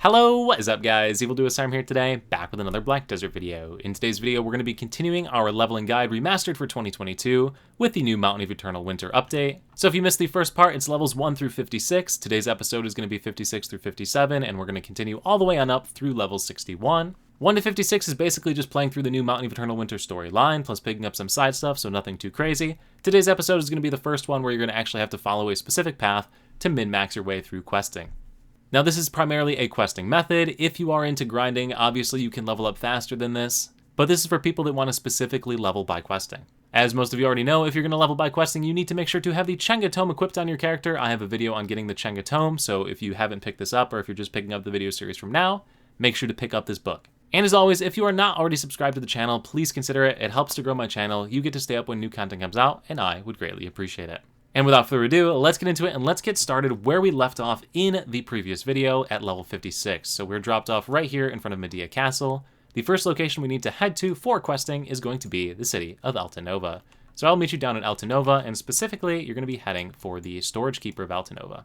Hello, what is up guys? EvilDoUsHarm here today, back with another Black Desert video. In today's video, we're going to be continuing our leveling guide remastered for 2022 with the new Mountain of Eternal Winter update. So if you missed the first part, it's levels 1 through 56. Today's episode is going to be 56 through 57, and we're going to continue all the way on up through level 61. 1 to 56 is basically just playing through the new Mountain of Eternal Winter storyline, plus picking up some side stuff, so nothing too crazy. Today's episode is going to be the first one where you're going to actually have to follow a specific path to min-max your way through questing. Now this is primarily a questing method. If you are into grinding, obviously you can level up faster than this, but this is for people that want to specifically level by questing. As most of you already know, if you're going to level by questing, you need to make sure to have the Chenga Tome equipped on your character. I have a video on getting the Chenga Tome, so if you haven't picked this up, or if you're just picking up the video series from now, make sure to pick up this book. And as always, if you are not already subscribed to the channel, please consider it. It helps to grow my channel. You get to stay up when new content comes out, and I would greatly appreciate it. And without further ado, let's get into it and let's get started where we left off in the previous video at level 56. So we're dropped off right here in front of Medea Castle. The first location we need to head to for questing is going to be the city of Altinova. So I'll meet you down in Altinova, and specifically, you're going to be heading for the Storage Keeper of Altinova.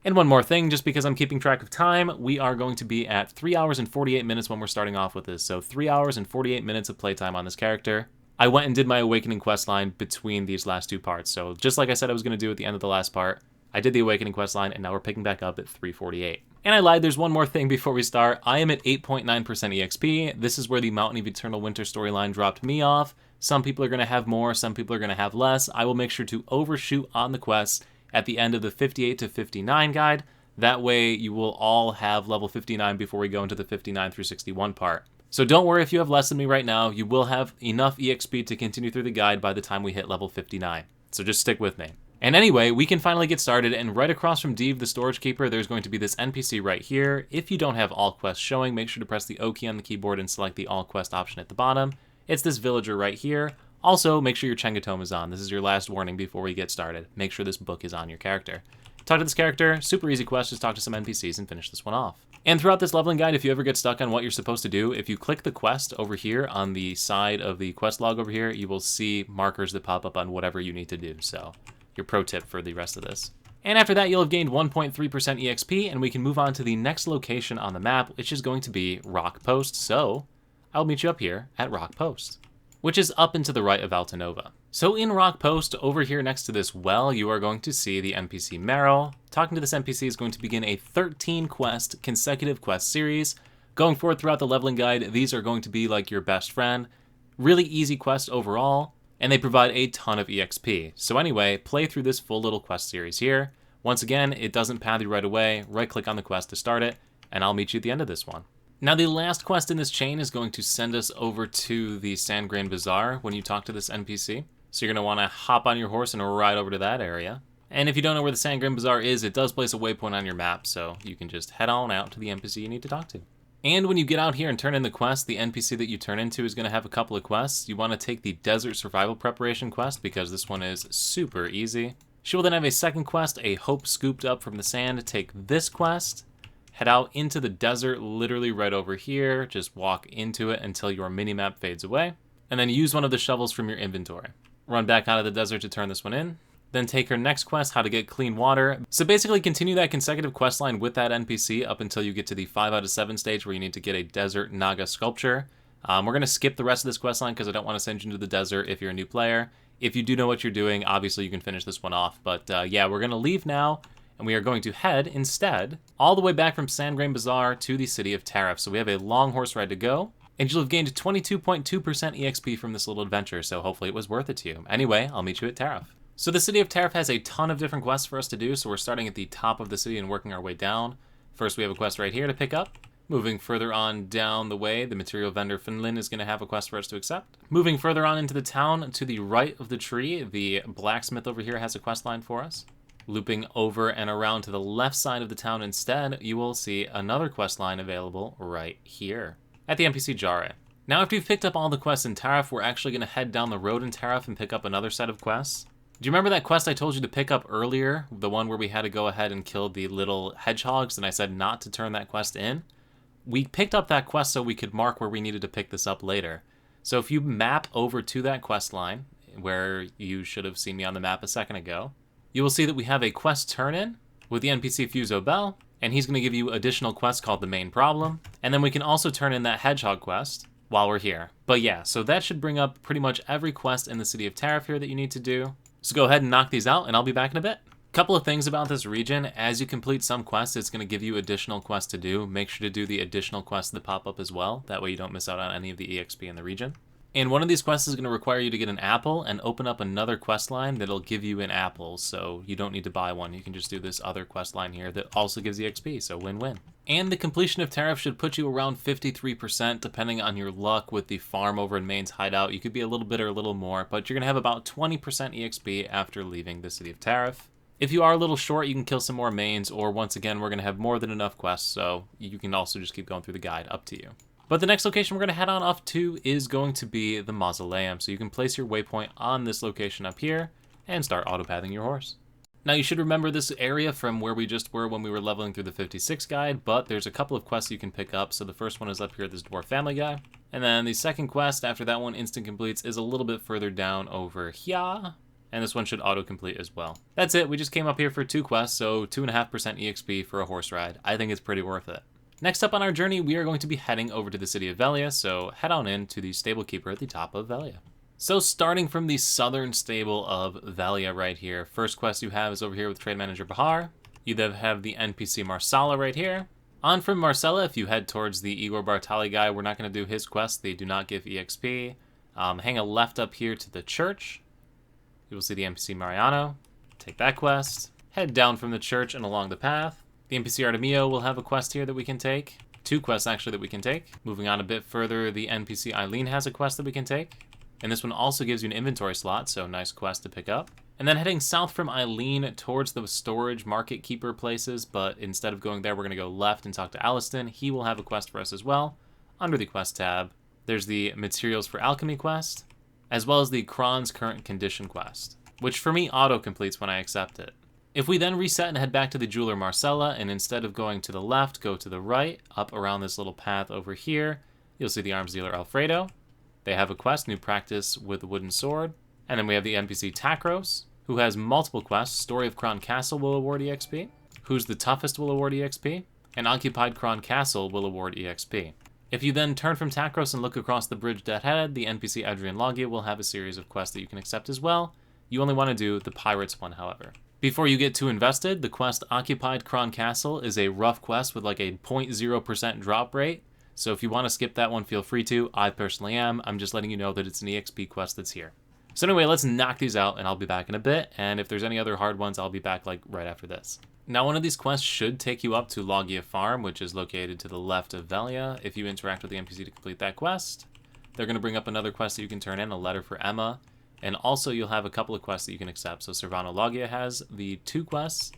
And one more thing, just because I'm keeping track of time, we are going to be at 3 hours and 48 minutes when we're starting off with this. So 3 hours and 48 minutes of playtime on this character. I went and did my Awakening questline between these last two parts. So just like I said I was going to do at the end of the last part, I did the Awakening questline, and now we're picking back up at 3:48. And I lied, there's one more thing before we start. I am at 8.9% EXP. This is where the Mountain of Eternal Winter storyline dropped me off. Some people are going to have more, some people are going to have less. I will make sure to overshoot on the quests at the end of the 58 to 59 guide. That way you will all have level 59 before we go into the 59 through 61 part. So don't worry if you have less than me right now, you will have enough EXP to continue through the guide by the time we hit level 59. So just stick with me. And anyway, we can finally get started, and right across from Deve, the Storage Keeper, there's going to be this NPC right here. If you don't have all quests showing, make sure to press the O key on the keyboard and select the all quest option at the bottom. It's this villager right here. Also, make sure your Chenga Tome is on. This is your last warning before we get started. Make sure this book is on your character. Talk to this character, super easy quest, just talk to some NPCs and finish this one off. And throughout this leveling guide, if you ever get stuck on what you're supposed to do, if you click the quest over here on the side of the quest log over here, you will see markers that pop up on whatever you need to do. So, your pro tip for the rest of this. And after that, you'll have gained 1.3% EXP, and we can move on to the next location on the map, which is going to be Rock Post. So, I'll meet you up here at Rock Post, which is up and to the right of Altinova. So in Rock Post, over here next to this well, you are going to see the NPC Meryl. Talking to this NPC is going to begin a 13 quest consecutive quest series. Going forward throughout the leveling guide, these are going to be like your best friend. Really easy quest overall, and they provide a ton of EXP. So anyway, play through this full little quest series here. Once again, it doesn't path you right away. Right click on the quest to start it, and I'll meet you at the end of this one. Now the last quest in this chain is going to send us over to the Sandgrain Bazaar when you talk to this NPC. So you're going to want to hop on your horse and ride over to that area. And if you don't know where the Sandgrain Bazaar is, it does place a waypoint on your map, so you can just head on out to the NPC you need to talk to. And when you get out here and turn in the quest, the NPC that you turn into is going to have a couple of quests. You want to take the Desert Survival Preparation quest because this one is super easy. She will then have a second quest, a Hope Scooped Up from the Sand. Take this quest. Head out into the desert, literally right over here. Just walk into it until your minimap fades away. And then use one of the shovels from your inventory. Run back out of the desert to turn this one in. Then take her next quest, how to get clean water. So basically continue that consecutive quest line with that NPC up until you get to the 5 out of 7 stage where you need to get a Desert Naga Sculpture. We're going to skip the rest of this quest line because I don't want to send you into the desert if you're a new player. If you do know what you're doing, obviously you can finish this one off. But yeah, we're going to leave now. And we are going to head, instead, all the way back from Sandgrain Bazaar to the city of Tarif. So we have a long horse ride to go, and you'll have gained 22.2% EXP from this little adventure, so hopefully it was worth it to you. Anyway, I'll meet you at Tarif. So the city of Tarif has a ton of different quests for us to do, so we're starting at the top of the city and working our way down. First, we have a quest right here to pick up. Moving further on down the way, the material vendor Finlin is going to have a quest for us to accept. Moving further on into the town, to the right of the tree, the blacksmith over here has a quest line for us. Looping over and around to the left side of the town instead, you will see another quest line available right here at the NPC Jare. Now after you've picked up all the quests in Tarif, we're actually going to head down the road in Tarif and pick up another set of quests. Do you remember that quest I told you to pick up earlier? The one where we had to go ahead and kill the little hedgehogs, and I said not to turn that quest in? We picked up that quest so we could mark where we needed to pick this up later. So if you map over to that quest line, where you should have seen me on the map a second ago, you will see that we have a quest turn-in with the NPC Fuso Bell, and he's going to give you additional quests called the main problem, and then we can also turn in that hedgehog quest while we're here. But yeah, so that should bring up pretty much every quest in the city of Tarif here that you need to do. So go ahead and knock these out, and I'll be back in a bit. Couple of things about this region. As you complete some quests, it's going to give you additional quests to do. Make sure to do the additional quests that pop up as well. That way you don't miss out on any of the EXP in the region. And one of these quests is going to require you to get an apple and open up another quest line that'll give you an apple. So you don't need to buy one. You can just do this other quest line here that also gives EXP. So win-win. And the completion of Tarif should put you around 53% depending on your luck with the farm over in Maine's hideout. You could be a little bit or a little more, but you're going to have about 20% EXP after leaving the city of Tarif. If you are a little short, you can kill some more mains, or once again, we're going to have more than enough quests, so you can also just keep going through the guide, up to you. But the next location we're going to head on off to is going to be the Mausoleum, so you can place your waypoint on this location up here and start autopathing your horse. Now you should remember this area from where we just were when we were leveling through the 56 guide, but there's a couple of quests you can pick up. So the first one is up here, this dwarf family guy. And then the second quest after that one instant completes is a little bit further down over here. And this one should auto-complete as well. That's it, we just came up here for 2 quests, so 2.5% EXP for a horse ride. I think it's pretty worth it. Next up on our journey, we are going to be heading over to the city of Velia, so head on in to the stable keeper at the top of Velia. So starting from the southern stable of Velia right here, first quest you have is over here with Trade Manager Bahar. You then have the NPC Marsala right here. On from Marcella, if you head towards the Igor Bartali guy, we're not going to do his quest, they do not give EXP. Hang a left up here to the church. You will see the NPC Mariano. Take that quest. Head down from the church and along the path. The NPC Artemio will have a quest here that we can take. 2 quests actually that we can take. Moving on a bit further, the NPC Eileen has a quest that we can take. And this one also gives you an inventory slot, so nice quest to pick up. And then heading south from Eileen towards the storage market keeper places, but instead of going there, we're going to go left and talk to Aliston. He will have a quest for us as well. Under the quest tab, there's the Materials for Alchemy quest, as well as the Kron's Current Condition quest, which for me auto-completes when I accept it. If we then reset and head back to the jeweler Marcella, and instead of going to the left, go to the right, up around this little path over here, you'll see the arms dealer Alfredo. They have a quest, New Practice with the Wooden Sword. And then we have the NPC Takros, who has multiple quests. Story of Kron Castle will award EXP. Who's the Toughest will award EXP. And Occupied Kron Castle will award EXP. If you then turn from Takros and look across the bridge dead-headed, the NPC Adrian Loggia will have a series of quests that you can accept as well. You only want to do the Pirates one, however. Before you get too invested, the quest Occupied Kron Castle is a rough quest with like a 0.0% drop rate. So if you want to skip that one, feel free to. I personally am. I'm just letting you know that it's an EXP quest that's here. So anyway, let's knock these out and I'll be back in a bit. And if there's any other hard ones, I'll be back like right after this. Now, one of these quests should take you up to Loggia Farm, which is located to the left of Velia. If you interact with the NPC to complete that quest, they're going to bring up another quest that you can turn in, a letter for Emma. And also, you'll have a couple of quests that you can accept. So Servano Loggia has the 2 quests,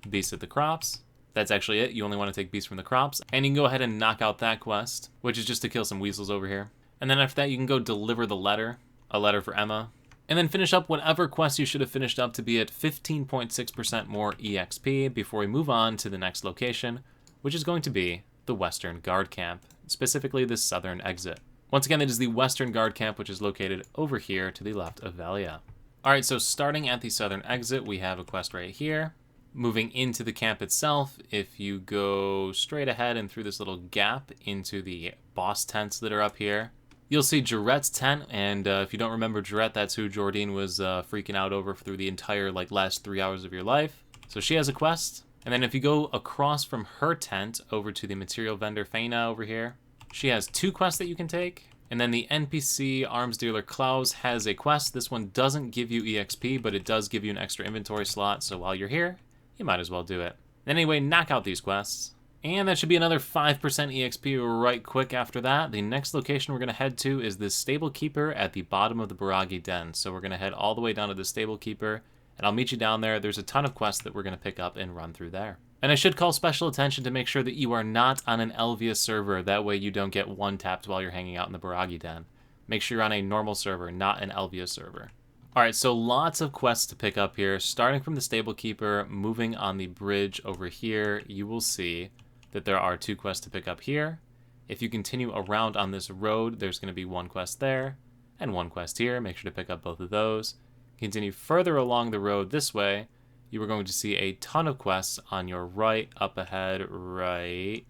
Beast at the Crops. That's actually it. You only want to take Beast from the Crops. And you can go ahead and knock out that quest, which is just to kill some weasels over here. And then after that, you can go deliver the letter, a letter for Emma. And then finish up whatever quest you should have finished up to be at 15.6% more EXP before we move on to the next location, which is going to be the Western Guard Camp, specifically the southern exit. Once again, it is the Western Guard Camp, which is located over here to the left of Velia. Alright, so starting at the southern exit, we have a quest right here. Moving into the camp itself, if you go straight ahead and through this little gap into the boss tents that are up here, you'll see Jarette's tent, and if you don't remember Jarette, that's who Jordine was freaking out over through the entire last 3 hours of your life. So she has a quest. And then if you go across from her tent over to the material vendor Faina over here, she has 2 quests that you can take. And then the NPC arms dealer Klaus has a quest. This one doesn't give you EXP, but it does give you an extra inventory slot. So while you're here, you might as well do it. Anyway, knock out these quests. And that should be another 5% EXP right quick after that. The next location we're going to head to is this stable keeper at the bottom of the Biraghi Den. So we're going to head all the way down to the stable keeper, and I'll meet you down there. There's a ton of quests that we're going to pick up and run through there. And I should call special attention to make sure that you are not on an Elvia server. That way you don't get one-tapped while you're hanging out in the Biraghi Den. Make sure you're on a normal server, not an Elvia server. Alright, so lots of quests to pick up here. Starting from the stable keeper, moving on the bridge over here, you will see that there are 2 quests to pick up here. If you continue around on this road, there's going to be 1 quest there and 1 quest here. Make sure to pick up both of those. Continue further along the road this way, you are going to see a ton of quests on your right, up ahead, right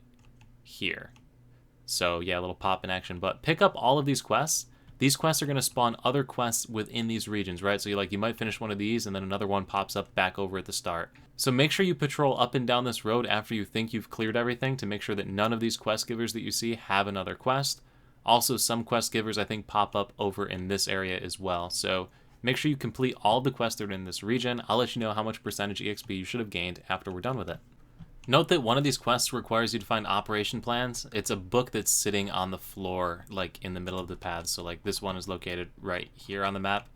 here. So yeah, a little pop in action, but pick up all of these quests. These quests are going to spawn other quests within these regions, right? So you might finish one of these and then another one pops up back over at the start. So make sure you patrol up and down this road after you think you've cleared everything to make sure that none of these quest givers that you see have another quest. Also, some quest givers I think pop up over in this area as well. So make sure you complete all the quests that are in this region. I'll let you know how much percentage EXP you should have gained after we're done with it. Note that one of these quests requires you to find operation plans. It's a book that's sitting on the floor, like in the middle of the path. So like this one is located right here on the map,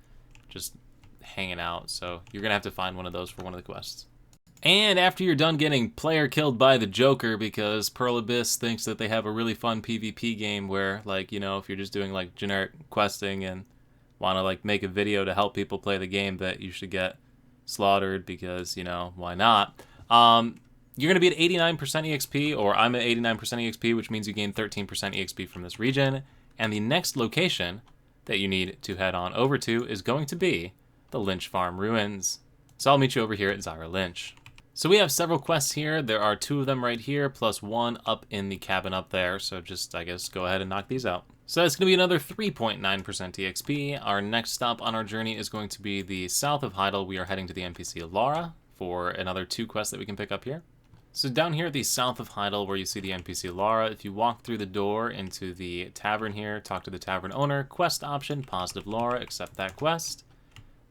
just hanging out. So you're gonna have to find one of those for one of the quests. And after you're done getting player killed by the Joker because Pearl Abyss thinks that they have a really fun PvP game where, like, you know, if you're just doing like generic questing and want to like make a video to help people play the game, that you should get slaughtered because, you know, why not? You're going to be at 89% EXP, or I'm at 89% EXP, which means you gain 13% EXP from this region. And the next location that you need to head on over to is going to be the Lynch Farm Ruins. So I'll meet you over here at Zyra Lynch. So we have several quests here. There are 2 of them right here, plus 1 up in the cabin up there. So just, I guess, go ahead and knock these out. So it's going to be another 3.9% EXP. Our next stop on our journey is going to be the south of Heidel. We are heading to the NPC Laura for another 2 quests that we can pick up here. So down here at the south of Heidel, where you see the NPC Laura, if you walk through the door into the tavern here, talk to the tavern owner, quest option, positive Laura, accept that quest.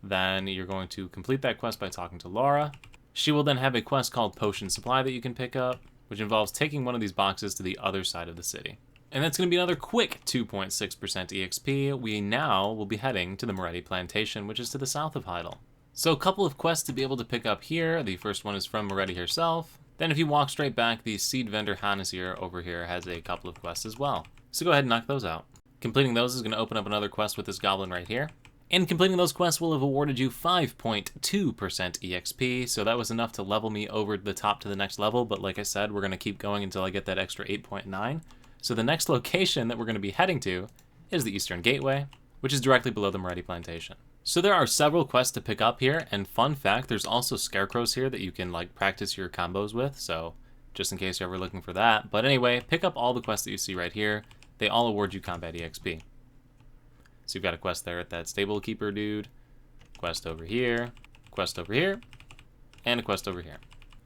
Then you're going to complete that quest by talking to Laura. She will then have a quest called Potion Supply that you can pick up, which involves taking one of these boxes to the other side of the city. And that's going to be another quick 2.6% EXP. We now will be heading to the Moretti Plantation, which is to the south of Heidel. So a couple of quests to be able to pick up here. The first one is from Moretti herself. Then if you walk straight back, the seed vendor Hannesir over here has a couple of quests as well. So go ahead and knock those out. Completing those is going to open up another quest with this goblin right here. And completing those quests will have awarded you 5.2% EXP, so that was enough to level me over the top to the next level, but like I said, we're going to keep going until I get that extra 8.9. So the next location that we're going to be heading to is the Eastern Gateway, which is directly below the Moretti Plantation. So there are several quests to pick up here, and fun fact, there's also scarecrows here that you can like practice your combos with, so just in case you're ever looking for that. But anyway, pick up all the quests that you see right here. They all award you combat EXP. So you've got a quest there at that stable keeper dude, quest over here, and a quest over here.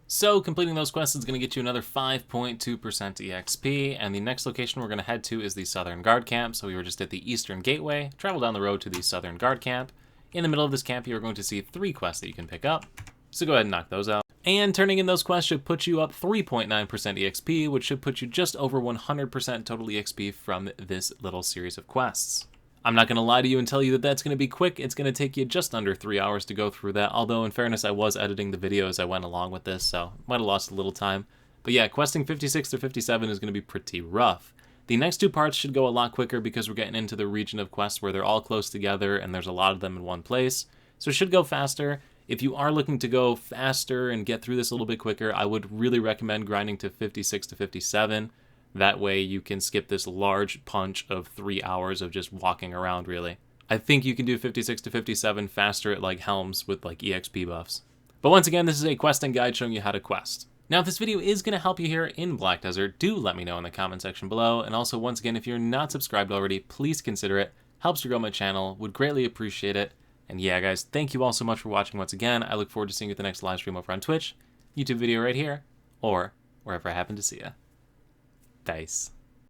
So completing those quests is going to get you another 5.2% EXP, and the next location we're going to head to is the Southern Guard Camp. So we were just at the Eastern Gateway, travel down the road to the Southern Guard Camp. In the middle of this camp, you're going to see 3 quests that you can pick up. So go ahead and knock those out. And turning in those quests should put you up 3.9% EXP, which should put you just over 100% total EXP from this little series of quests. I'm not going to lie to you and tell you that that's going to be quick. It's going to take you just under 3 hours to go through that, although in fairness, I was editing the video as I went along with this, so might have lost a little time. But yeah, questing 56 to 57 is going to be pretty rough. The next 2 parts should go a lot quicker because we're getting into the region of quests where they're all close together and there's a lot of them in one place, so it should go faster. If you are looking to go faster and get through this a little bit quicker, I would really recommend grinding to 56 to 57. That way you can skip this large punch of 3 hours of just walking around, really. I think you can do 56 to 57 faster at like Helms with like EXP buffs. But once again, this is a questing guide showing you how to quest. Now, if this video is going to help you here in Black Desert, do let me know in the comment section below. And also, once again, if you're not subscribed already, please consider it. Helps to grow my channel. Would greatly appreciate it. And yeah, guys, thank you all so much for watching once again. I look forward to seeing you at the next live stream over on Twitch, YouTube video right here, or wherever I happen to see you. Dice.